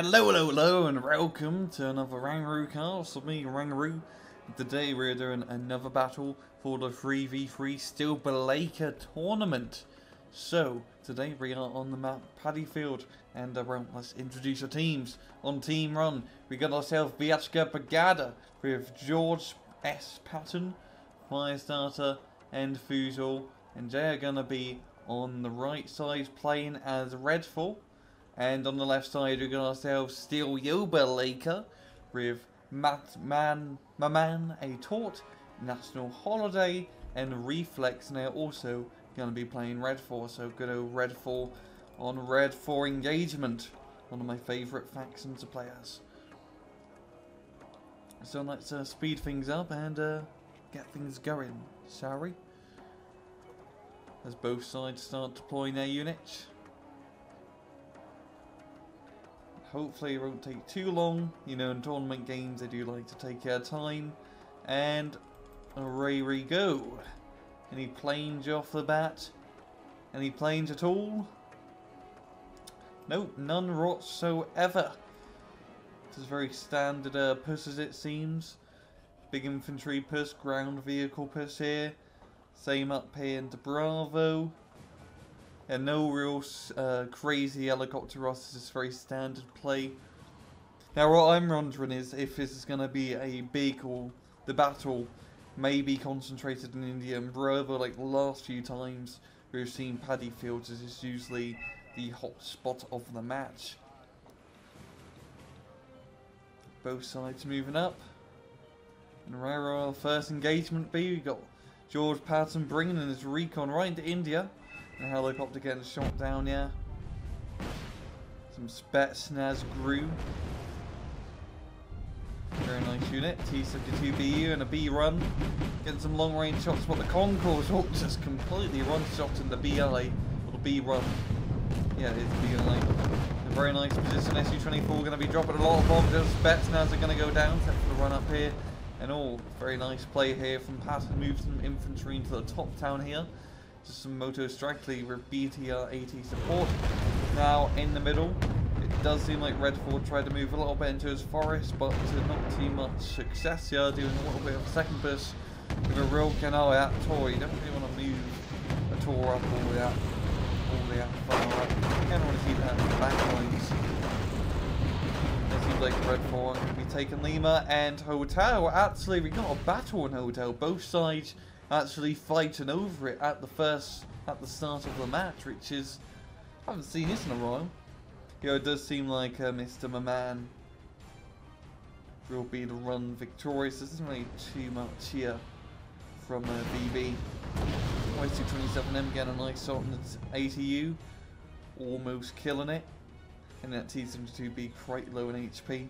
Hello, and welcome to another ErFgBNRdkOSaPLeiREGRUUA cast of me, ErFgBNRdkOSaPLeiREGRUUA. Today we're doing another battle for the 3v3 still Balalaika tournament. So, today we are on the map Paddy Field, and let's introduce our teams. On Team Run, we got ourselves ErFgBNRdkOSaPLeiREGRUUA with George S. Patton, Firestarter, and Fussel, and they are going to be on the right side playing as Redfall. And on the left side, we've got ourselves still Yoba with Maman, a Tort, National Holiday, and Refleks. And they're also going to be playing Redfall. So good old Redfall on Red 4 engagement. One of my favourite factions to play as. So let's speed things up and get things going, shall we? As both sides start deploying their units. Hopefully it won't take too long. You know, in tournament games they do like to take their time. And away we go. Any planes off the bat? Any planes at all? Nope, none whatsoever. This is very standard push as it seems. Big infantry push, ground vehicle push here. Same up here into Bravo. And no real crazy helicopter Ross, is very standard play. Now what I'm wondering is if this is going to be a big, or the battle may be concentrated in India and Bravo like the last few times we've seen Paddy Fields, as is usually the hot spot of the match. Both sides moving up. And where will our first engagement be? We got George Patton bringing in his recon right into India. A helicopter getting shot down here. Some ErFgBNRdkOSaPLeiREGRUUA. Very nice unit. T-72BU and a B run. Getting some long range shots, but the Concourse just completely one-shot in the BI. Or the B run. Yeah, it is BI. A very nice position. SU-24 going to be dropping a lot of bombs. ErFgBNRdkOSaPLeiREGRUUA are going to go down. Set for the run up here. And all very nice play here from Patton. Moves some infantry into the top town here. Just some Moto Strike Lead with BTR-80 support. Now in the middle, it does seem like Redfall tried to move a little bit into his forest, but not too much success here, doing a little bit of a second push with a real canal at Tor. You don't really want to move a Tor up all the way out far up. You don't want to see that in the back lines. It seems like Redfall are going to be taking Lima and Hotel. Actually, we got a battle in Hotel. Both sides actually fighting over it at the start of the match, which is, I haven't seen this in a while. You know, it does seem like Mr. Maman will be the run victorious. There isn't really too much here from BB. YC27M getting a nice shot on its ATU, almost killing it, and that T-72B quite low in HP.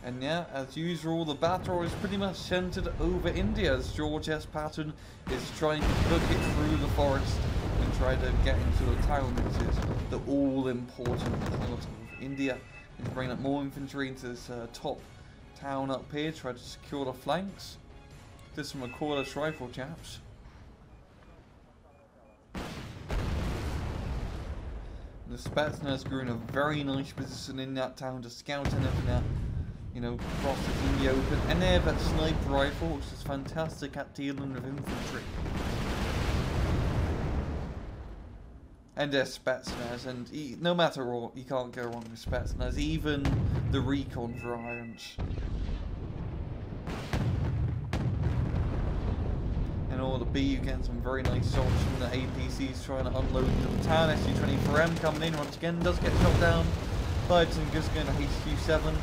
And yeah, as usual, the battle is pretty much centered over India, as George S. Patton is trying to book it through the forest and try to get into the town, which is the all-important part of India. He's bringing up more infantry into this top town up here, try to secure the flanks. This from a cordless rifle, chaps. And the ErFgBNRdkOSaPLeiREGRUUA in a very nice position in that town to scout anything out. You know, crosses in the open, and they have that sniper rifle, which is fantastic at dealing with infantry. And ErFgBNRdkOSaPLeiREGRUUA, and no matter what, you can't go wrong with ErFgBNRdkOSaPLeiREGRUUA, even the recon variants. And all the B, you get some very nice shots from the APCs trying to unload into the town. SU-24M coming in once again, does get shot down. Patton just going to HQ-7.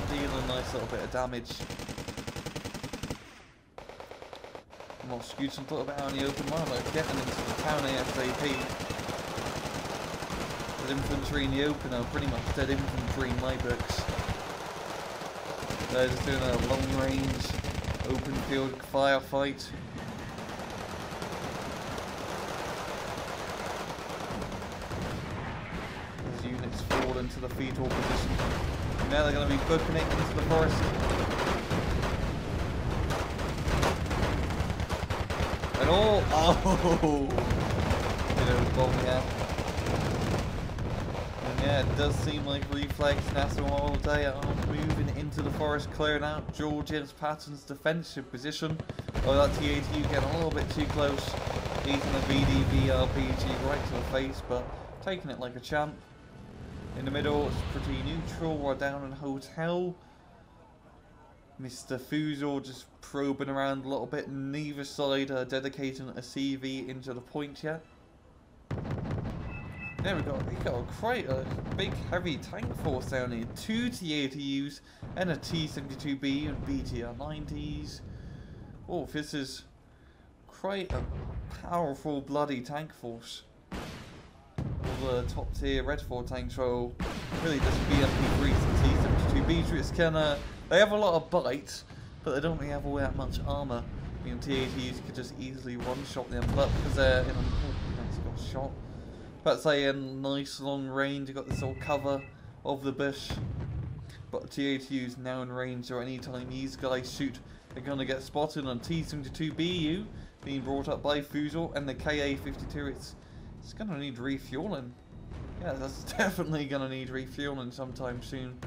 Dealing a nice little bit of damage. More scooting a little bit out in the open. Well, they're getting into the town ASAP. With infantry in the open are pretty much dead infantry in my books. They're just doing a long range, open field firefight. Those units fall into the fetal position. Now they're going to be booking it into the forest. And all... Oh! You know, bomb, yeah. Yeah, it does seem like Refleks and Aston Holiday are moving into the forest, clearing out Georgia's Patton's defensive position. Oh, that TATU getting a little bit too close. Eating a VDV RPG right to the face, but taking it like a champ. In the middle, it's pretty neutral. We're down in hotel. Mr. Fussel just probing around a little bit. Neither side are dedicating a CV into the point yet. There we got quite a big heavy tank force down here. 2 TATUs and a T-72B and BTR-90s. Oh, this is quite a powerful bloody tank force. All the top tier Red 4 tanks roll really just BMP-3s and T-72Bs, which can they have a lot of bite, but they don't really have all that much armour. I mean, TATUs could just easily one-shot them, but because they're in a... Oh, nice, got shot. But say a nice long range, you got this little cover of the bush. But TATUs now in range, so anytime these guys shoot, they're gonna get spotted on T-72BU being brought up by Fussel, and the KA-52. It's gonna need refueling. Yeah, that's definitely gonna need refueling sometime soon.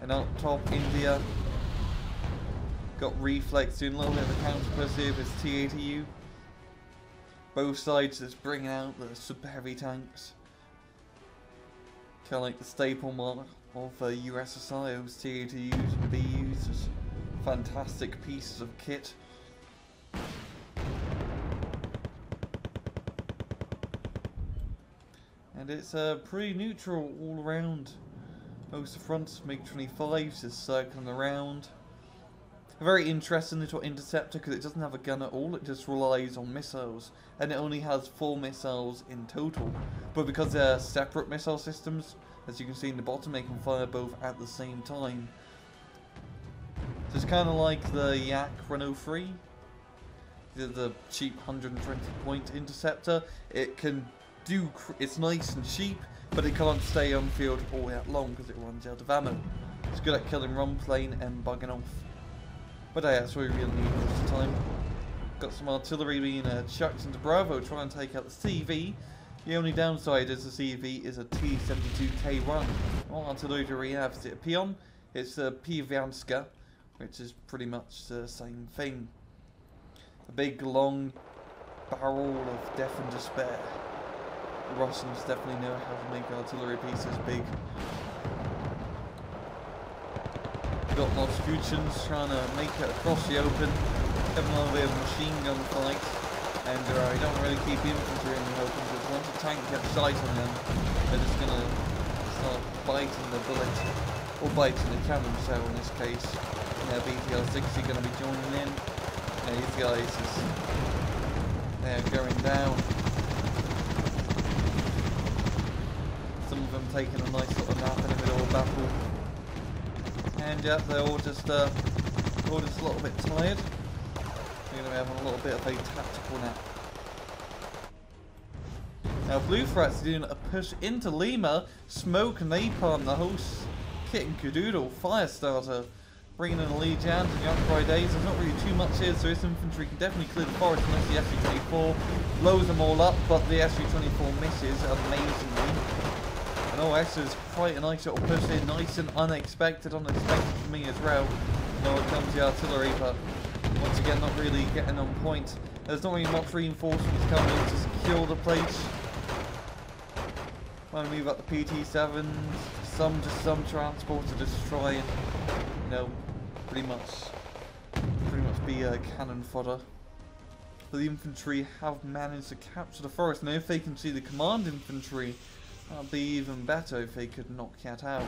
And out top, India. Got Refleks doing a little bit of a counter push here with TATU. Both sides just bringing out the super heavy tanks. Kind of like the staple mark of USSR, those TATUs and BUs. Just fantastic pieces of kit. And it's pretty neutral all around. Most of the fronts, MiG-25s just circling around. A very interesting little interceptor because it doesn't have a gun at all, it just relies on missiles. And it only has 4 missiles in total. But because they're separate missile systems, as you can see in the bottom, they can fire both at the same time. So it's kind of like the Yak 103, the cheap 120 point interceptor. It can do, it's nice and cheap, but it can't stay on field all that long because it runs out of ammo. It's good at killing run plane and bugging off. But yeah, that's what we really need most of the time. Got some artillery being chucked into Bravo, trying to take out the CV. The only downside is the CV is a T-72K1. What artillery do we have? Is it a Pion? It's a Pivianska, which is pretty much the same thing. A big long barrel of death and despair. The Russians definitely know how to make artillery pieces big. Got Moscovians trying to make it across the open, having a little bit of a machine gun fight, and you don't really keep infantry in the open because once a tank gets sight on them, they're just going to start biting the bullet, or biting the cannon shell in this case. Yeah, BTR-60 going to be joining in. Yeah, these guys they're going down. Some of them taking a nice little nap in the middle of battle. And yeah, they're all just a little bit tired. They're going to be having a little bit of a tactical nap. Now Blue Threats doing a push into Lima, smoke and napalm the host, kit and cadoodle, Firestarter, bringing in a lead jam to the upgrade days. There's not really too much here, so this infantry can definitely clear the forest unless the SU-24 blows them all up, but the SU-24 misses amazingly. And oh, this is quite a nice little push in, nice and unexpected for me as well. Now it comes the artillery, but once again not really getting on point. There's not really much reinforcements coming in to secure the place. Trying to move up the PT-7s, some transport to just try and, you know, pretty much be cannon fodder. But the infantry have managed to capture the forest. Now if they can see the command infantry, that'd be even better if they could knock that out.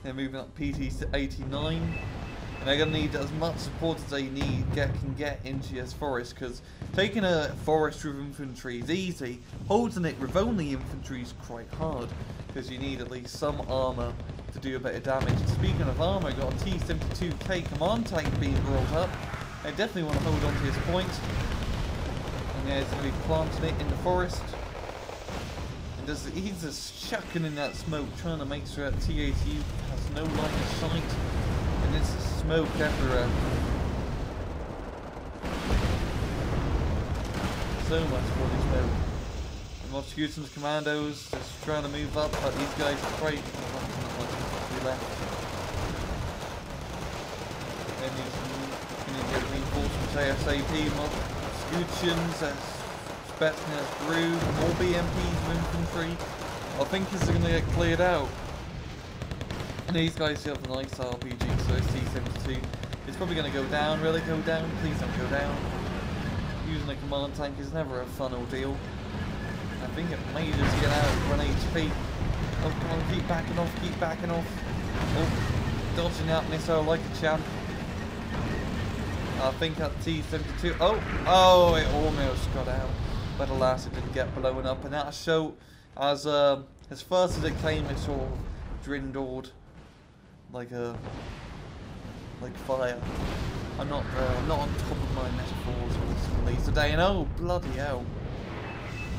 They're moving up PT-89. And they're going to need as much support as they can get into this forest, because taking a forest with infantry is easy, holding it with only infantry is quite hard, because you need at least some armour to do a bit of damage. And speaking of armour, got a T-72K command tank being brought up. They definitely want to hold on to this point. And yeah, it's going to be planting it in the forest. And he's just chucking in that smoke, trying to make sure that TATU has no line of sight. And there's smoke everywhere. so much bloody smoke. And Moscuton's commandos just trying to move up, but these guys are quite left. Then he's going to get reinforcements ASAP. Moscutions, Spetsnaz Brew, more BMPs of infantry. I think is going to get cleared out. And these guys still have a nice RPG, so it's T-72. It's probably going to go down. Will it go down? Please don't go down. Using a command tank is never a fun ordeal. I think it may just get out 1 HP. Oh, come on, keep backing off, keep backing off. Oh, dodging that missile like a champ. I think that T-72. Oh, it almost got out. But alas, it didn't get blown up. And that show, as fast as it came, it sort of dwindled like fire. I'm not on top of my metaphors with some of these today. And oh, bloody hell.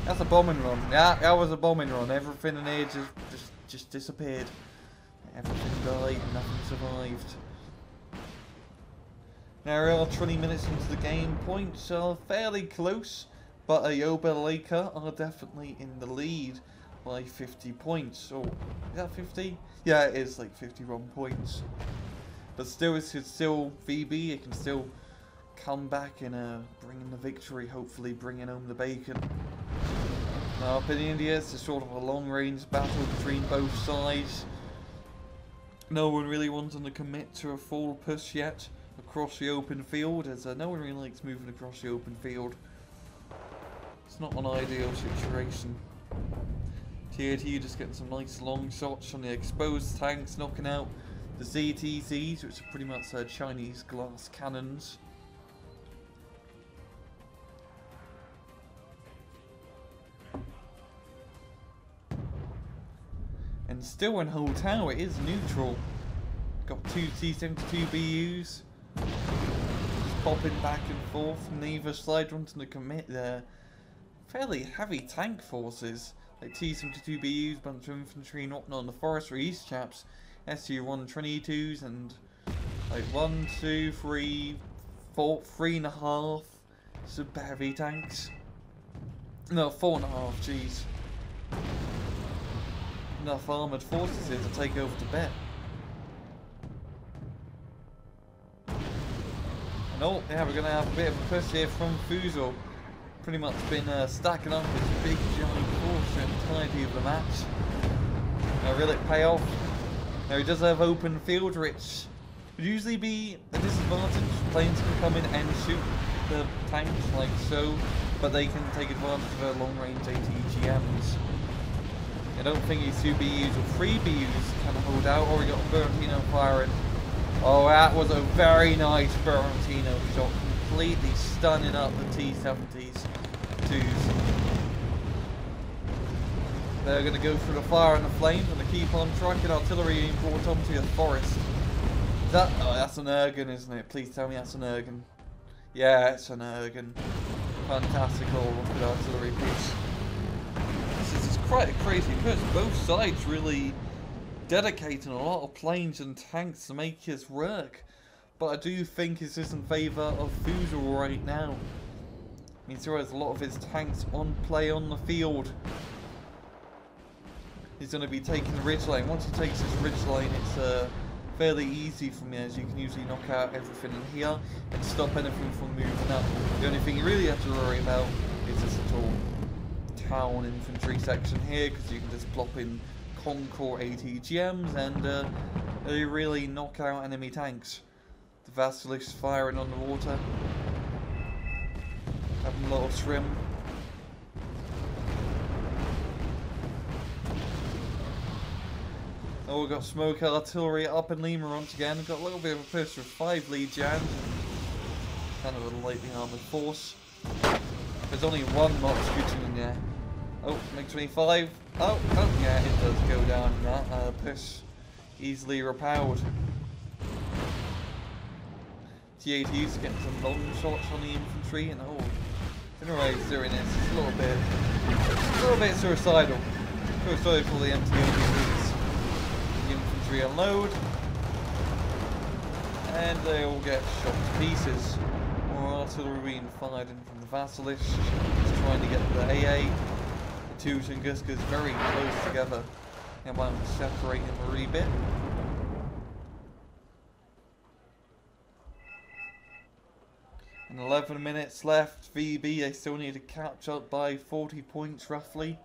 That's a bombing run. Yeah, that was a bombing run. Everything in here just disappeared. Everything died, nothing survived. Now we are 20 minutes into the game. Points are fairly close, but Balalaika are definitely in the lead by 50 points. Or is that 50? Yeah, it is like 51 points. But still, it's still VB. It can still come back and bring in the victory. Hopefully, bringing home the bacon. Now, up in India, it's sort of a long-range battle between both sides. No one really wanting to commit to a full push yet across the open field, as no one really likes moving across the open field. It's not an ideal situation. TAT just getting some nice long shots on the exposed tanks, knocking out the ZTZs, which are pretty much Chinese glass cannons. And still in Hull Tower, it is neutral. Got two T-72BUs. Just popping back and forth from either side, wanting to commit their fairly heavy tank forces. Like T-72BUs, bunch of infantry and whatnot on the forestry east chaps. SU-122s and like 1, 2, 3, 4, 3.5 super heavy tanks. No, 4.5, jeez. Enough armoured forces here to take over Tibet. And oh, yeah, we're going to have a bit of a push here from Fussel. Pretty much been stacking up this big giant force the entirety of the match. Now, will it pay off? Now, he does have open field, which would usually be a disadvantage. Planes can come in and shoot the tanks like so, but they can take advantage of their long-range ATGMs. I don't think these 2 BUs or 3 BUs can hold out. Or we got Berantino firing. Oh, that was a very nice Berantino shot, completely stunning up the T-70s. They're going to go through the fire and the flames, and they keep on trucking artillery being brought onto the forest. Is that? Oh, that's an Ergen, isn't it? Please tell me that's an Ergen. Yeah, it's an Ergen. Fantastic little rocket artillery piece. This is quite a crazy push. Both sides really dedicating a lot of planes and tanks to make this work. But I do think it's just in favour of Fussel right now. I mean, still has a lot of his tanks on play on the field. He's going to be taking the ridge line. Once he takes this ridge line, it's fairly easy from there, as you can usually knock out everything in here and stop anything from moving up. The only thing you really have to worry about is this little town infantry section here, because you can just plop in Concord ATGMs and they really knock out enemy tanks. The Vassilisk firing on the water, having a lot of trim. Oh, we've got smoke artillery up in Lima once again. We've got a little bit of a push with 5 lead Jan. Kind of a lightly armoured force. There's only one mock scooting in there. Oh, MiG-25. Oh, yeah, it does go down in that. Push easily repelled. TAT's getting some long shots on the infantry, and oh, I don't know why he's doing this. It's a little bit suicidal. Feel sorry for the MTOBs. The infantry unload, and they all get shot to pieces. More artillery being fired in from the Vassilisk. It's trying to get the AA. The two Tunguska's very close together. And I'm separating them a wee bit. And 11 minutes left. VB, they still need to catch up by 40 points roughly.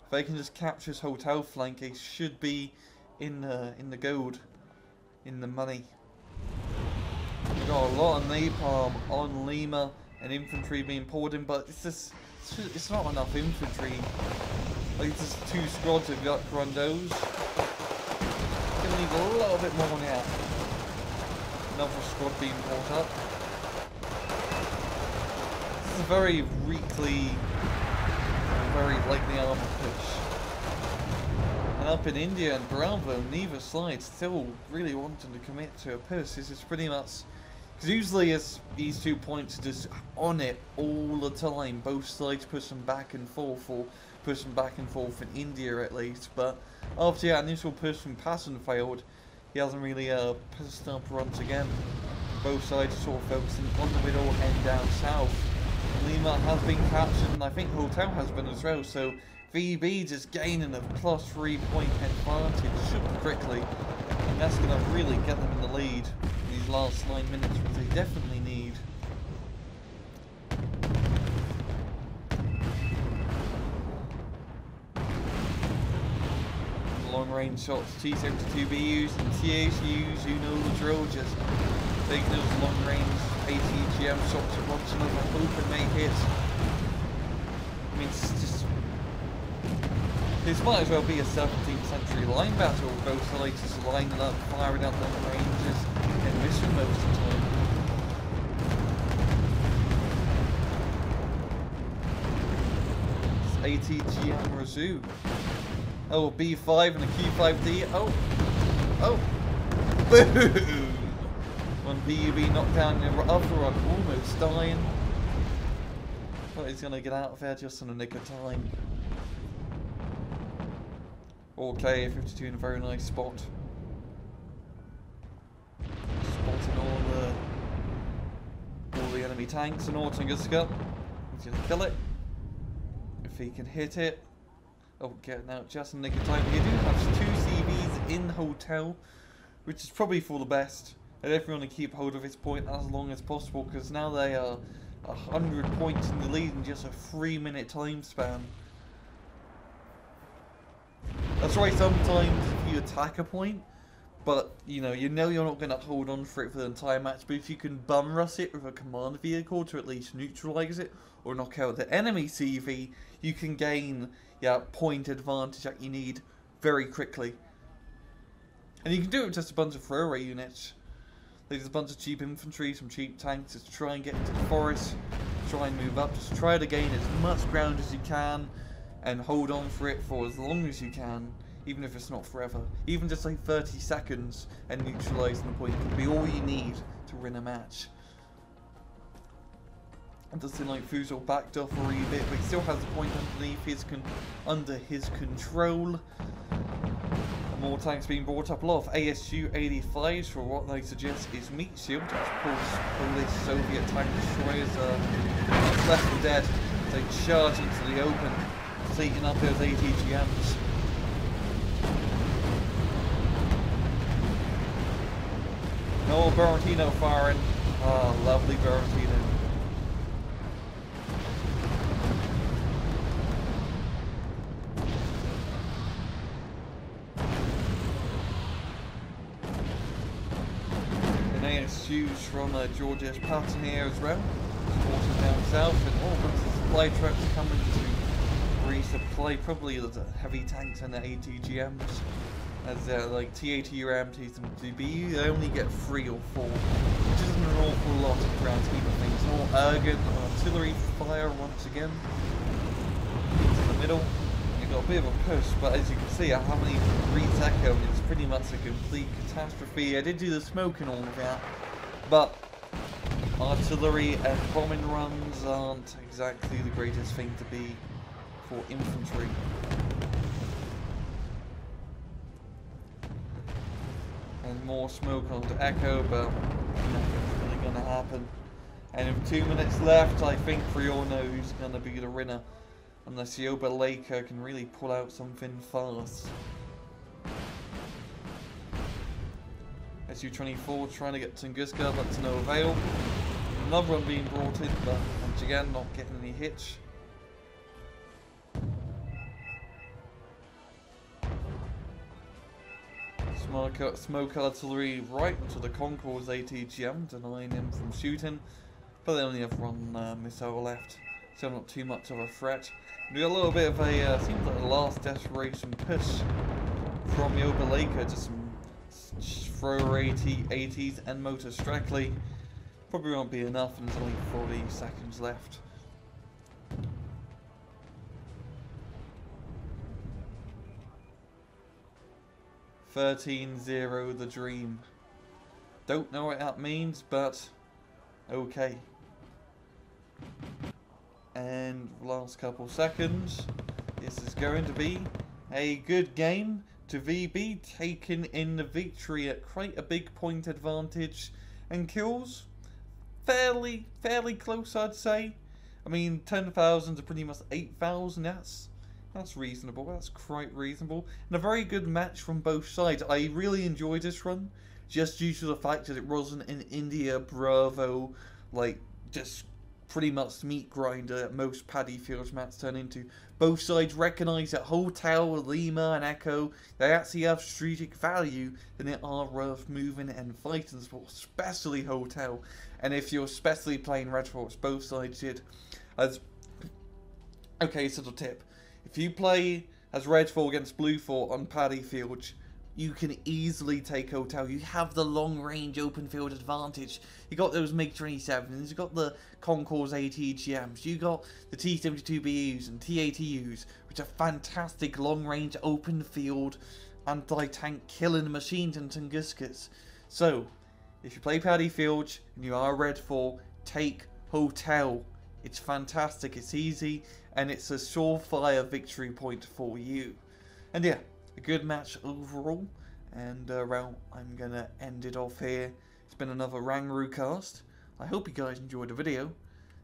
If they can just capture this hotel flank, they should be in the gold, in the money. We've got a lot of napalm on Lima and infantry being poured in, but it's not enough infantry. Like, there's two squads of Yuck Grundos. Gonna need a little bit more now. Another squad being brought up. This is a very weakly, very lightly armoured push. And up in India and Bravo, neither side still really wanting to commit to a push. This is pretty much, because usually it's these 2 points are just on it all the time. Both sides pushing back and forth, or pushing back and forth in India at least. But after that initial push from Patton failed, he hasn't really pushed up once again. Both sides are sort of focusing on the middle and down south. Lima has been captured, and I think Hotel has been as well, so VB just gaining a +3 point advantage super quickly, and that's going to really get them in the lead in these last 9 minutes, which they definitely need. Long range shots, T-72BUs and THUs, you know the drill, just taking those long range ATGM shots at once another, hope and make hits. I mean, it's just, this might as well be a 17th century line battle, both sides just lining up, firing up long ranges and missing most of the time. It's ATGM resume. Oh, B5 and a Q5D. Oh, boom! One BUB knocked down the other one, almost dying. But he's gonna get out of there just in a nick of time. Okay, 52 in a very nice spot. Spotting all the enemy tanks and Tunguska. He's gonna kill it. If he can hit it. Oh, getting out just in the nick of time. You do have 2 CVs in the hotel, which is probably for the best. I definitely want to keep hold of this point as long as possible, because now they are 100 points in the lead in just a 3-minute time span. That's right, sometimes if you attack a point, but you know you're not going to hold on for it for the entire match, but if you can bum rush it with a command vehicle to at least neutralise it, or knock out the enemy CV, you can gain point advantage that you need very quickly. And you can do it with just a bunch of throwaway units. There's a bunch of cheap infantry, some cheap tanks, just try and get into the forest, try and move up, just try to gain as much ground as you can, and hold on for it for as long as you can, even if it's not forever. Even just like 30 seconds, and neutralising the point can be all you need to win a match. It does seem like Fussel backed off a wee bit, but he still has the point underneath under his control. More tanks being brought up. A lot of ASU 85s for what they suggest is meat shield. Of course, Polish Soviet tank destroyers are left for dead. They charge into the open, taking up those ATGMs. No Barantino firing. Ah, lovely Barantino. ASUs from Georgia's Patton here as well, supported down south, and all bunch of supply trucks coming to resupply probably the heavy tanks and the ATGMs, as like TATU MTs and DB, they only get 3 or 4, which isn't an awful lot in the grand scheme of things. More artillery fire once again into the middle. You've got a bit of a push, but as you can see, I haven't even reached Echo, and it's pretty much a complete catastrophe. I did do the smoke and all of that, but artillery and bombing runs aren't exactly the greatest thing to be for infantry. And more smoke onto Echo, but nothing's really going to happen. And with 2 minutes left, I think we all know who's going to be the winner. Unless Balalaika can really pull out something fast. SU-24 trying to get Tunguska, but to no avail. Another one being brought in, but once again not getting any hits. Smoke artillery right into the Concourse ATGM, denying him from shooting. But they only have one missile left, so not too much of a threat. We got a little bit of a, seems like a last desperation push from Balalaika, just some thrower 80s and motor Strackley. Probably won't be enough, and there's only 40 seconds left. "13-0 the dream." Don't know what that means, but okay. And last couple seconds. This is going to be a good game to VB, taking in the victory at quite a big point advantage, and kills fairly close, I'd say. I mean, 10,000 to pretty much 8,000. That's reasonable. That's quite reasonable, and a very good match from both sides. I really enjoyed this run, just due to the fact that it wasn't an India Bravo, like just pretty much meat grinder that most Paddy Fields maps turn into. Both sides recognise that Hotel, Lima and Echo, they actually have strategic value, and they are worth moving and fighting for, especially Hotel. And if you're especially playing Red Force, both sides did. Okay, so the tip. If you play as Red Fort against Blue Fort on Paddy Fields, you can easily take Hotel. You have the long-range open field advantage. You got those MiG-27s, you got the Concourse ATGMs, you got the T-72BUs and T-80Us, which are fantastic long-range open field anti-tank killing machines and Tunguskas. So, if you play Paddy Fields and you are Red Fort, take Hotel. It's fantastic, it's easy, and it's a surefire victory point for you. And yeah, a good match overall, and well, I'm gonna end it off here. It's been another Rangroo cast. I hope you guys enjoyed the video,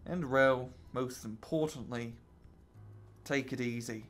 and well, most importantly, take it easy.